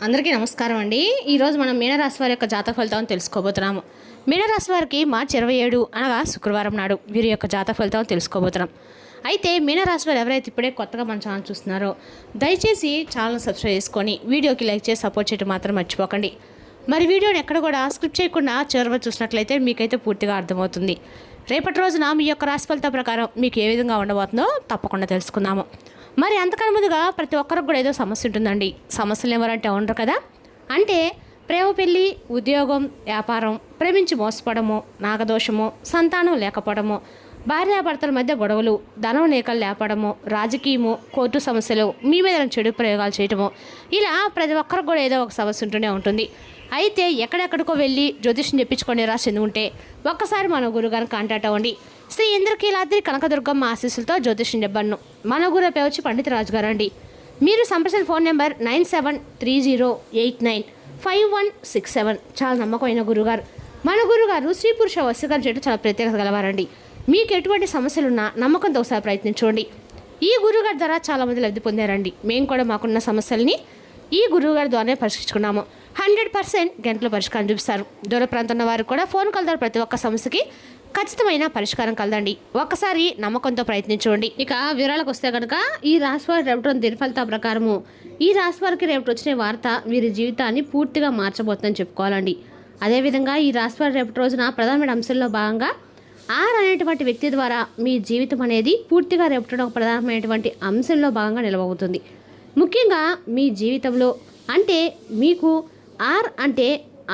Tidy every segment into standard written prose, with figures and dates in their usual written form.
అందరికీ నమస్కారం అండి. ఈరోజు మనం మీనరాశి వారి యొక్క జాతక ఫలితాలను తెలుసుకోబోతున్నాము. మీనరాశి వారికి మార్చి 27 అనగా శుక్రవారం నాడు వీరి యొక్క జాతక ఫలితాలను తెలుసుకోబోతున్నాం. అయితే మీనరాశి వారు ఎవరైతే ఇప్పుడే కొత్తగా మన ఛానల్ చూస్తున్నారో దయచేసి ఛానల్ సబ్స్క్రైబ్ చేసుకొని వీడియోకి లైక్ చేసి సపోర్ట్ చేయడం మాత్రం మర్చిపోకండి. మరి వీడియోని ఎక్కడ కూడా స్క్రిప్ట్ చేయకుండా చివరిగా చూసినట్లయితే మీకైతే పూర్తిగా అర్థమవుతుంది. రేపటి రోజున మీ యొక్క రాశి ఫలితం ప్రకారం మీకు ఏ విధంగా ఉండబోతుందో తప్పకుండా తెలుసుకుందాము. మరి అంతకన్నా ముందుగా ప్రతి ఒక్కరికి కూడా ఏదో సమస్య ఉంటుందండి. సమస్యలు ఎవరంటే ఉండరు కదా. అంటే ప్రేమ, పెళ్ళి, ఉద్యోగం, వ్యాపారం, ప్రేమించి మోసపడము, నాగదోషము, సంతానం లేకపోవడము, భార్యాభర్తల మధ్య గొడవలు, ధనం లేకలు లేపడము, రాజకీయము, కోర్టు సమస్యలు, మీ మీద చెడు ప్రయోగాలు చేయటము, ఇలా ప్రతి ఒక్కరికి కూడా ఏదో ఒక సమస్య ఉంటూనే ఉంటుంది. అయితే ఎక్కడెక్కడికో వెళ్ళి జ్యోతిష్యం చెప్పించుకొని రాసింది ఉంటే ఒక్కసారి మన గురుగారిని కాంటాక్ట్ అవ్వండి. శ్రీ ఇంద్రకీలాద్రి కనకదుర్గమ్మ ఆశీస్సులతో జ్యోతిష్యం చెప్పను. మన గురు పేరు వచ్చి పండిత రాజు గారు అండి. మీరు సంప్రదించిన ఫోన్ నెంబర్ 9730895167. చాలా నమ్మకమైన గురుగారు. మన గురుగారు స్త్రీ పురుష వశీకరణ చేయడం చాలా ప్రత్యేకత గలవారండి. మీకు ఎటువంటి సమస్యలున్నా నమ్మకంతో ఒకసారి ప్రయత్నించండి. ఈ గురుగారి ద్వారా చాలామంది లబ్ధి పొందారండి. మేము కూడా మాకున్న సమస్యల్ని ఈ గురువుగారి ద్వారానే పరిష్కరించుకున్నాము. 100% గంటలో పరిష్కారం చూపిస్తారు. దూర ప్రాంతంలో వారు కూడా ఫోన్ కాల్ ద్వారా ప్రతి ఒక్క సమస్యకి ఖచ్చితమైన పరిష్కారం కలదండి. ఒక్కసారి నమ్మకంతో ప్రయత్నించండి. ఇక వివరాలకు వస్తే కనుక ఈ రాశి వారి రేపటి దిన ఫలితాల ప్రకారము ఈ రాశి వారికి రేపటి వచ్చిన వార్త వీరి జీవితాన్ని పూర్తిగా మార్చబోతుందని చెప్పుకోవాలండి. అదేవిధంగా ఈ రాశి వారి రేపటి రోజున ప్రధానమైన అంశంలో భాగంగా ఆర్ అనేటువంటి వ్యక్తి ద్వారా మీ జీవితం అనేది పూర్తిగా రేపటి ఒక ప్రధానమైనటువంటి అంశంలో భాగంగా నిలవబోతుంది. ముఖ్యంగా మీ జీవితంలో అంటే మీకు ఆర్ అంటే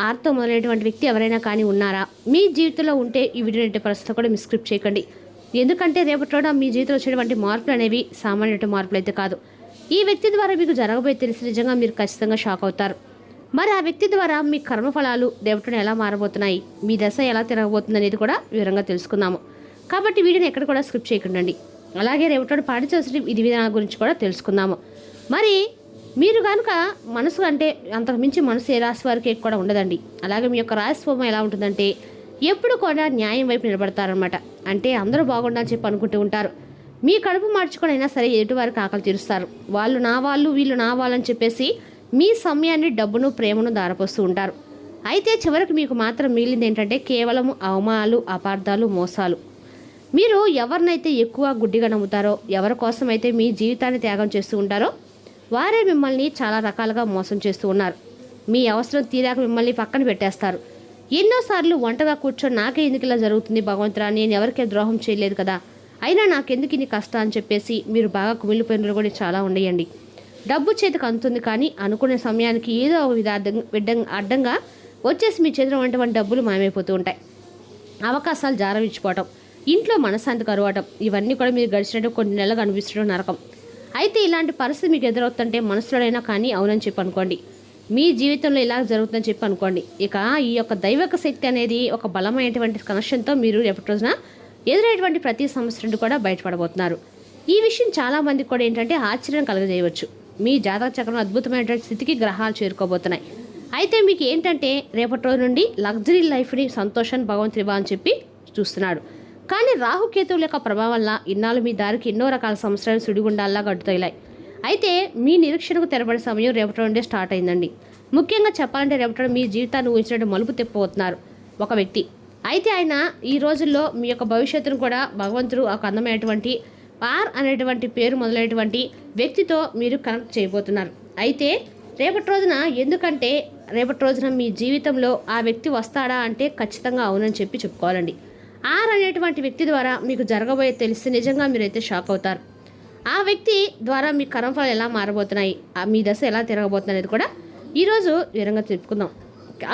ఆర్తో మొదలైనటువంటి వ్యక్తి ఎవరైనా కానీ ఉన్నారా మీ జీవితంలో ఉంటే ఈ వీడియో పరిస్థితి కూడా మిస్క్రిప్ట్ చేయకండి. ఎందుకంటే రేపటి రోజున మీ జీవితంలో వచ్చేటువంటి మార్పులు అనేవి సామాన్య మార్పులు అయితే కాదు. ఈ వ్యక్తి ద్వారా మీకు జరగబోయే తెలిసి నిజంగా మీరు ఖచ్చితంగా షాక్ అవుతారు. మరి ఆ వ్యక్తి ద్వారా మీ కర్మఫలాలు రేపటిని ఎలా మారబోతున్నాయి, మీ దశ ఎలా తిరగబోతుంది అనేది కూడా వివరంగా తెలుసుకుందాము. కాబట్టి వీడియోని ఎక్కడ కూడా స్క్రిప్ట్ చేయకండి. అలాగే రేపటి పాటించాల్సిన విధి విధానాల గురించి కూడా తెలుసుకుందాము. మరి మీరు కనుక మనసు అంటే అంతకుమించి మనసు ఏ రాశి వారికి కూడా ఉండదండి. అలాగే మీ యొక్క రాశిస్వభావం ఎలా ఉంటుందంటే ఎప్పుడు కూడా న్యాయం వైపు నిలబడతారనమాట. అంటే అందరూ బాగుండాలని చెప్పి అనుకుంటూ ఉంటారు. మీ కడుపు మార్చుకొని అయినా సరే ఎదుటివారికి ఆకలి తీరుస్తారు. వాళ్ళు నా వాళ్ళు వీళ్ళు నా వాళ్ళని చెప్పేసి మీ సమయాన్ని, డబ్బును, ప్రేమను దారపోస్తూ ఉంటారు. అయితే చివరికి మీకు మాత్రం మిగిలింది ఏంటంటే కేవలం అవమానాలు, అపార్థాలు, మోసాలు. మీరు ఎవరినైతే ఎక్కువ గుడ్డిగా నమ్ముతారో, ఎవరి కోసం అయితే మీ జీవితాన్ని త్యాగం చేస్తూ ఉంటారో వారే మిమ్మల్ని చాలా రకాలుగా మోసం చేస్తూ ఉన్నారు. మీ అవసరం తీరాక మిమ్మల్ని పక్కన పెట్టేస్తారు. ఎన్నోసార్లు ఒంటగా కూర్చొని నాకే ఎందుకు ఇలా జరుగుతుంది భగవంతుడా, నేను ఎవరికే ద్రోహం చేయలేదు కదా, అయినా నాకెందుకు ఇన్ని కష్టం అని చెప్పేసి మీరు బాగా కుమిలిపోయినలు కూడా చాలా ఉండేయండి. డబ్బు చేతికి అందుతుంది కానీ అనుకునే సమయానికి ఏదో ఒక అడ్డంగా వచ్చేసి మీ చేతిలో ఉన్నటువంటి డబ్బులు మాయమైపోతూ ఉంటాయి. అవకాశాలు జారవిచ్చిపోవటం, ఇంట్లో మనశ్శాంతి కరువటం, ఇవన్నీ కూడా మీరు గడిచినట్టు కొన్ని నెలలు అనిపిస్తుండడం నరకం. అయితే ఇలాంటి పరిస్థితి మీకు ఎదురవుతుంటే మనసులోనైనా కానీ అవునని చెప్పి అనుకోండి. మీ జీవితంలో ఇలా జరుగుతుందని చెప్పి అనుకోండి. ఇక ఈ యొక్క దైవక శక్తి అనేది ఒక బలమైనటువంటి కనెక్షన్తో మీరు రేపటి రోజున ఎదురైనటువంటి ప్రతి సమస్య నుండి కూడా బయటపడబోతున్నారు. ఈ విషయం చాలామందికి కూడా ఏంటంటే ఆశ్చర్యం కలగజేయవచ్చు. మీ జాతక చక్రం అద్భుతమైనటువంటి స్థితికి గ్రహాలు చేరుకోబోతున్నాయి. అయితే మీకు ఏంటంటే రేపటి రోజు నుండి లగ్జరీ లైఫ్ని, సంతోషాన్ని భగవంతుడు ఇవ్వాలని చెప్పి చూస్తున్నాడు. కానీ రాహుకేతువుల యొక్క ప్రభావం వల్ల ఇన్నాళ్ళు మీ దారికి ఎన్నో రకాల సంవత్సరాలు సుడిగుండాల్లా గడ్డుతగిలాయి. అయితే మీ నిరీక్షణకు తెరబడే సమయం రేపటి నుండే స్టార్ట్ అయిందండి. ముఖ్యంగా చెప్పాలంటే రేపటి మీ జీవితాన్ని ఊహించినట్టు మలుపు తిప్పబోతున్నారు ఒక వ్యక్తి. అయితే ఆయన ఈ రోజుల్లో మీ యొక్క భవిష్యత్తును కూడా భగవంతుడు ఒక అందమైనటువంటి ఆర్ అనేటువంటి పేరు మొదలైనటువంటి వ్యక్తితో మీరు కనెక్ట్ చేయబోతున్నారు. అయితే రేపటి రోజున ఎందుకంటే రేపటి రోజున మీ జీవితంలో ఆ వ్యక్తి వస్తాడా అంటే ఖచ్చితంగా అవునని చెప్పి చెప్పుకోవాలండి. ఆర్ అనేటువంటి వ్యక్తి ద్వారా మీకు జరగబోయే తెలిసి నిజంగా మీరైతే షాక్ అవుతారు. ఆ వ్యక్తి ద్వారా మీ కర్మఫలాలు ఎలా మారబోతున్నాయి, మీ దశ ఎలా తిరగబోతుంది అనేది కూడా ఈరోజు వివరంగా చెప్పుకుందాం.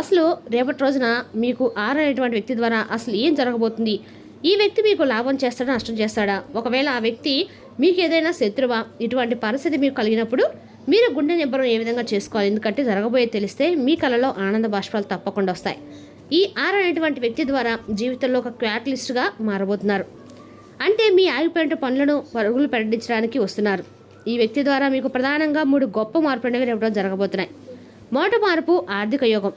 అసలు రేపటి రోజున మీకు ఆర్ అనేటువంటి వ్యక్తి ద్వారా అసలు ఏం జరగబోతుంది, ఈ వ్యక్తి మీకు లాభం చేస్తాడా నష్టం చేస్తాడా, ఒకవేళ ఆ వ్యక్తి మీకు ఏదైనా శత్రువా, ఇటువంటి పరిస్థితి మీకు కలిగినప్పుడు మీరు గుండె నిబ్బరం ఏ విధంగా చేసుకోవాలి. ఎందుకంటే జరగబోయే తెలిస్తే మీ కళలో ఆనంద బాష్పాలు తప్పకుండా వస్తాయి. ఈ ఆర్ అనేటువంటి వ్యక్తి ద్వారా జీవితంలో ఒక క్యాటలిస్ట్గా మారబోతున్నారు. అంటే మీ ఆగిపోయిన పనులను పరుగులు పెట్టించడానికి వస్తున్నారు. ఈ వ్యక్తి ద్వారా మీకు ప్రధానంగా 3 గొప్ప మార్పులు అనేవి రేపటి జరగబోతున్నాయి. మొదటి మార్పు ఆర్థిక యోగం.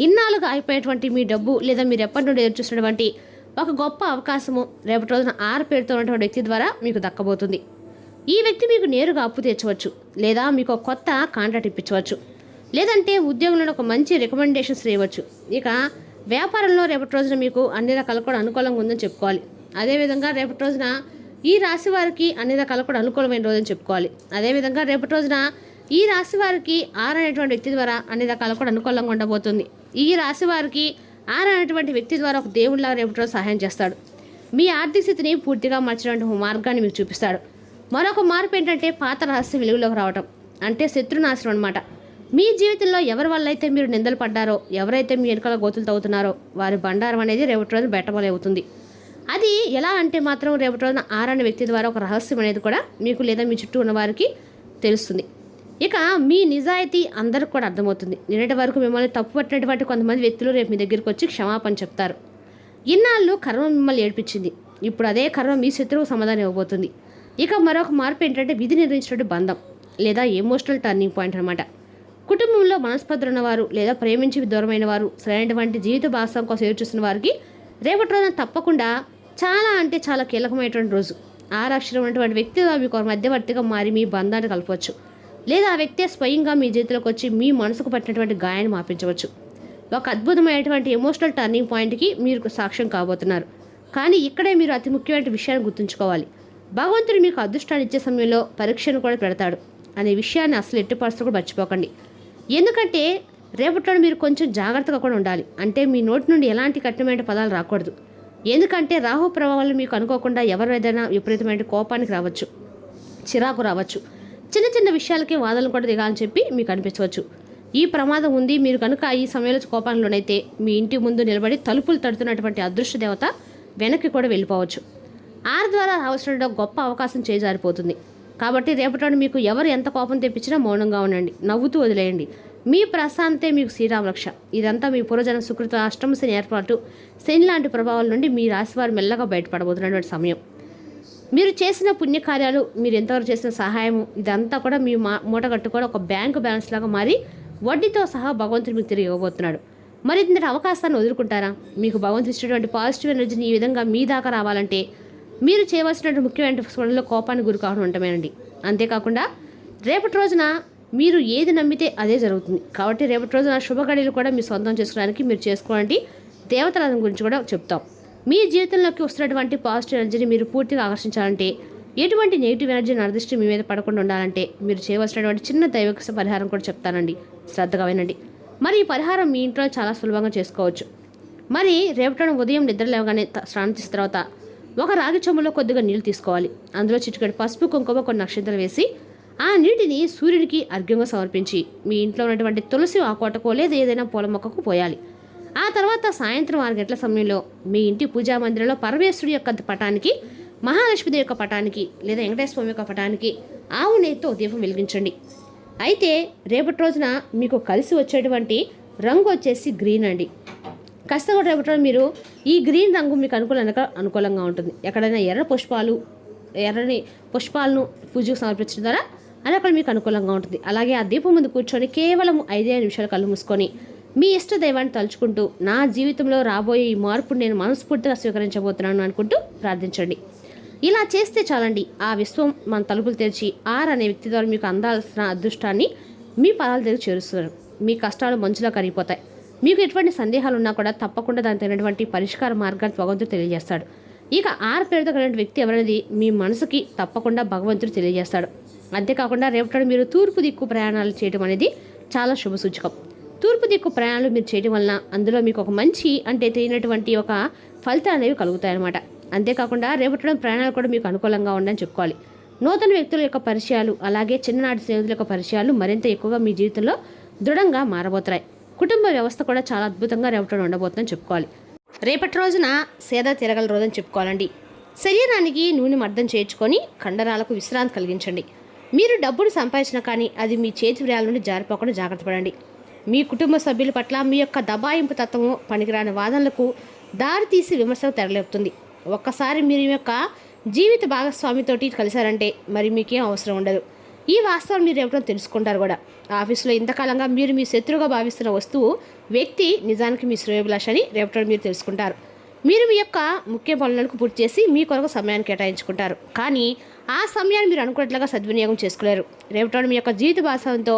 ఇన్నాళ్ళుగా ఆగిపోయేటువంటి మీ డబ్బు లేదా మీరు ఎప్పటి నుండి ఎదురు చూసినటువంటి ఒక గొప్ప అవకాశము రేపటి రోజున ఆర్ పేరుతో ఉన్నటువంటి వ్యక్తి ద్వారా మీకు దక్కబోతుంది. ఈ వ్యక్తి మీకు నేరుగా అప్పు తీర్చవచ్చు లేదా మీకు కొత్త కాంట్రాక్ట్ ఇప్పించవచ్చు. లేదంటే ఉద్యోగంలో ఒక మంచి రికమెండేషన్స్ చేయవచ్చు. ఇక వ్యాపారంలో రేపటి రోజున మీకు అన్ని రకాలు కూడా అనుకూలంగా ఉందని చెప్పుకోవాలి. అదేవిధంగా రేపటి రోజున ఈ రాశి వారికి అన్ని రకాలు కూడా అనుకూలమైన రోజని చెప్పుకోవాలి. అదేవిధంగా రేపటి రోజున ఈ రాశి వారికి 6 అనేటువంటి వ్యక్తి ద్వారా అన్ని రకాలు కూడా అనుకూలంగా ఉండబోతుంది. ఈ రాశి వారికి 6 అనేటువంటి వ్యక్తి ద్వారా ఒక దేవుడిలాగా రేపటి రోజు సహాయం చేస్తాడు. మీ ఆర్థిక స్థితిని పూర్తిగా మార్చినటువంటి మార్గాన్ని మీకు చూపిస్తాడు. మరొక మార్పు ఏంటంటే పాత రహస్యం వెలుగులోకి రావటం, అంటే శత్రునాశనం అనమాట. మీ జీవితంలో ఎవరి వల్ల అయితే మీరు నిందలు పడ్డారో, ఎవరైతే మీ వెనకాల గోతులు తవ్వుతున్నారో వారి బండారం అనేది రేపటి రోజు బయటమలే అవుతుంది. అది ఎలా అంటే మాత్రం రేపటి రోజున 6 అనే వ్యక్తి ద్వారా ఒక రహస్యం అనేది కూడా మీకు లేదా మీ చుట్టూ ఉన్న వారికి తెలుస్తుంది. ఇక మీ నిజాయితీ అందరికి కూడా అర్థమవుతుంది. నిన్నటి వరకు మిమ్మల్ని తప్పు పట్టినటువంటి కొంతమంది వ్యక్తులు రేపు మీ దగ్గరికి వచ్చి క్షమాపణ చెప్తారు. ఇన్నాళ్ళు కర్మ మిమ్మల్ని ఏడిపించింది, ఇప్పుడు అదే కర్మ మీ శత్రువుకు సమాధానం ఇవ్వబోతుంది. ఇక మరొక మార్పు ఏంటంటే విధి నిర్ణయించినటువంటి బంధం లేదా ఎమోషనల్ టర్నింగ్ పాయింట్ అనమాట. కుటుంబంలో మనస్పర్ధలు ఉన్నవారు లేదా ప్రేమించి దూరమైన వారు, సరైనటువంటి జీవిత భాగస్వామి కోసం ఎదురు చూస్తున్న వారికి రేపటి రోజున తప్పకుండా చాలా అంటే చాలా కీలకమైనటువంటి రోజు. 6 అక్షరం ఉన్నటువంటి వ్యక్తి మీకు ఒక మధ్యవర్తిగా మారి మీ బంధాన్ని కలపవచ్చు, లేదా ఆ వ్యక్తే స్వయంగా మీ జీవితంలోకి వచ్చి మీ మనసుకు పట్టినటువంటి గాయాన్ని మాపించవచ్చు. ఒక అద్భుతమైనటువంటి ఎమోషనల్ టర్నింగ్ పాయింట్కి మీరు సాక్ష్యం కాబోతున్నారు. కానీ ఇక్కడే మీరు అతి ముఖ్యమైన విషయాన్ని గుర్తుంచుకోవాలి. భగవంతుడు మీకు అదృష్టాన్ని ఇచ్చే సమయంలో పరీక్షను కూడా పెడతాడు అనే విషయాన్ని అసలు ఎట్టి పరిస్థితులు కూడా మర్చిపోకండి. ఎందుకంటే రేపటిలో మీరు కొంచెం జాగ్రత్తగా కూడా ఉండాలి. అంటే మీ నోటి నుండి ఎలాంటి కఠినమైన పదాలు రాకూడదు. ఎందుకంటే రాహు ప్రభావాలు మీకు అనుకోకుండా ఎవరు ఏదైనా విపరీతమైన కోపానికి రావచ్చు, చిరాకు రావచ్చు, చిన్న చిన్న విషయాలకి వాదనలు కూడా దిగాలని చెప్పి మీకు అనిపించవచ్చు. ఈ ప్రమాదం ఉంది. మీరు కనుక ఈ సమయంలో కోపంలోనైతే మీ ఇంటి ముందు నిలబడి తలుపులు తడుతున్నటువంటి అదృష్ట దేవత వెనక్కి కూడా వెళ్ళిపోవచ్చు. 6 ద్వారా రావాల్సిన గొప్ప అవకాశం చేజారిపోతుంది. కాబట్టి రేపటి మీకు ఎవరు ఎంత కోపం తెప్పించినా మౌనంగా ఉండండి, నవ్వుతూ వదిలేయండి. మీ ప్రశాంతే మీకు శ్రీరామరక్ష. ఇదంతా మీ పూర్వజన సుకృత అష్టమ శని ఏర్పాటు, శని లాంటి ప్రభావాల నుండి మీ రాశివారు మెల్లగా బయటపడబోతున్నటువంటి సమయం. మీరు చేసిన పుణ్యకార్యాలు, మీరు ఎంతవరకు చేసిన సహాయము, ఇదంతా కూడా మీ మూట కట్టుకొని ఒక బ్యాంకు బ్యాలెన్స్ లాగా మారి వడ్డీతో సహా భగవంతుడు మీకు తిరిగి ఇవ్వబోతున్నాడు. మరి ఇంతటి అవకాశాన్ని వదులుకుంటారా? మీకు భగవంతుడు ఇచ్చినటువంటి పాజిటివ్ ఎనర్జీని ఈ విధంగా మీ దాకా రావాలంటే మీరు చేయవలసినటువంటి ముఖ్యమైన పనుల్లో కోపానికి గురి కావడం ఉండమేనండి. అంతేకాకుండా రేపటి రోజున మీరు ఏది నమ్మితే అదే జరుగుతుంది. కాబట్టి రేపటి రోజున శుభగడియలు కూడా మీ సొంతం చేసుకోవడానికి మీరు చేసుకోవాలంటే దేవతల గురించి కూడా చెప్తాం. మీ జీవితంలోకి వస్తున్నటువంటి పాజిటివ్ ఎనర్జీని మీరు పూర్తిగా ఆకర్షించాలంటే, ఎటువంటి నెగిటివ్ ఎనర్జీ నిర్దిష్టి మీ మీద పడకుండా ఉండాలంటే మీరు చేయవలసినటువంటి చిన్న దైవిక పరిహారం కూడా చెప్తానండి, శ్రద్ధగా వినండి. మరి ఈ పరిహారం మీ ఇంట్లో చాలా సులభంగా చేసుకోవచ్చు. మరి రేపటి ఉదయం నిద్ర లేవగానే స్నానం చేసిన తర్వాత ఒక రాగి చెంబులో కొద్దిగా నీళ్ళు తీసుకోవాలి. అందులో చిటికెడు పసుపు, కుంకుమ, కొన్ని నక్షత్రాలు వేసి ఆ నీటిని సూర్యుడికి అర్ఘ్యంగా సమర్పించి మీ ఇంట్లో ఉన్నటువంటి తులసి ఆకోటకో లేదా ఏదైనా పూల మొక్కకు పోయాలి. ఆ తర్వాత సాయంత్రం 6 గంటల సమయంలో మీ ఇంటి పూజా మందిరంలో పరమేశ్వరుడి యొక్క పటానికి, మహాలక్ష్మీదేవి యొక్క పటానికి లేదా వెంకటేశ్వర స్వామి యొక్క పటానికి ఆవు నెయ్యితో దీపం వెలిగించండి. అయితే రేపటి రోజున మీకు కలిసి వచ్చేటువంటి రంగు వచ్చేసి గ్రీన్ అండి. కాస్త కూడా రేపటి రోజు మీరు ఈ గ్రీన్ రంగు మీకు అనుకూలంగా ఉంటుంది. ఎక్కడైనా ఎర్రని పుష్పాలను పూజకు సమర్పించడం ద్వారా అది అక్కడ మీకు అనుకూలంగా ఉంటుంది. అలాగే ఆ దీపం ముందు కూర్చొని కేవలం 5 నిమిషాలు కళ్ళు మూసుకొని మీ ఇష్ట దైవాన్ని తలుచుకుంటూ నా జీవితంలో రాబోయే ఈ మార్పును నేను మనస్ఫూర్తిగా స్వీకరించబోతున్నాను అనుకుంటూ ప్రార్థించండి. ఇలా చేస్తే చాలండి, ఆ విశ్వం మన తలుపులు తెరిచి 6 అనే వ్యక్తి ద్వారా మీకు అందాల్సిన అదృష్టాన్ని మీ పాదాల దగ్గర చేరుస్తున్నారు. మీ కష్టాలు మంచులా కరిగిపోతాయి. మీకు ఎటువంటి సందేహాలు ఉన్నా కూడా తప్పకుండా దానికి తగినటువంటి పరిష్కార మార్గాన్ని భగవంతుడు తెలియజేస్తాడు. ఇక 6 పేరుతో కలిగిన వ్యక్తి ఎవరనేది మీ మనసుకి తప్పకుండా భగవంతుడు తెలియజేస్తాడు. అంతేకాకుండా రేపటి మీరు తూర్పు దిక్కు ప్రయాణాలు చేయడం అనేది చాలా శుభ సూచకం. తూర్పు దిక్కు ప్రయాణాలు మీరు చేయడం వలన అందులో మీకు ఒక మంచి అంటే తెలియనటువంటి ఒక ఫలితాలు అనేవి కలుగుతాయన్నమాట. అంతేకాకుండా రేపటి ప్రయాణాలు కూడా మీకు అనుకూలంగా ఉండని చెప్పుకోవాలి. నూతన వ్యక్తుల యొక్క పరిచయాలు, అలాగే చిన్ననాటి స్నేహితుల యొక్క పరిచయాలు మరింత ఎక్కువగా మీ జీవితంలో దృఢంగా మారబోతున్నాయి. కుటుంబ వ్యవస్థ కూడా చాలా అద్భుతంగా రేపటి ఉండబోతుందని చెప్పుకోవాలి. రేపటి రోజున సేద తిరగల రోజని చెప్పుకోవాలండి. శరీరానికి నూనె మర్దం చేర్చుకొని కండరాలకు విశ్రాంతి కలిగించండి. మీరు డబ్బును సంపాదించినా కానీ అది మీ చేతి వ్రేల నుండి జారిపోకుండా జాగ్రత్త పడండి. మీ కుటుంబ సభ్యుల పట్ల మీ యొక్క దబాయింపు తత్వము పనికిరాని వాదనలకు దారితీసి విమర్శలు తెరలేపుతుంది. ఒక్కసారి మీరు మీ యొక్క జీవిత భాగస్వామితోటి కలిశారంటే మరి మీకేం అవసరం ఉండదు. ఈ వాస్తవం మీరు ఎవరో తెలుసుకుంటారు కూడా. ఆఫీసులో ఇంతకాలంగా మీరు మీ శత్రువుగా భావిస్తున్న వ్యక్తి నిజానికి మీ శ్రేయోభిలాష అని రేపటి మీరు తెలుసుకుంటారు. మీరు మీ యొక్క ముఖ్య పనులను పూర్తి చేసి మీ కొరకు సమయాన్ని కేటాయించుకుంటారు, కానీ ఆ సమయాన్ని మీరు అనుకున్నట్లుగా సద్వినియోగం చేసుకోలేరు. రేపటి మీ యొక్క జీవిత భాగంతో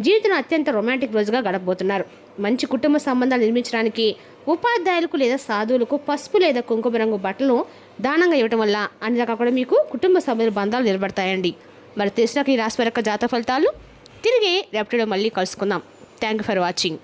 జీవితం అత్యంత రొమాంటిక్ రోజుగా గడపబోతున్నారు. మంచి కుటుంబ సంబంధాలు నిర్మించడానికి ఉపాధ్యాయులకు లేదా సాధువులకు పసుపు లేదా కుంకుమ రంగు బట్టలను దానంగా ఇవ్వటం వల్ల అన్ని రకాల కూడా మీకు కుటుంబ సభ్యుల బంధాలు నిలబడతాయండి. మరి తెలిసిన ఈ రాశి వారి యొక్క జాతక ఫలితాలు తిరిగి రేపటిలో మళ్ళీ కలుసుకుందాం. Thank you for watching.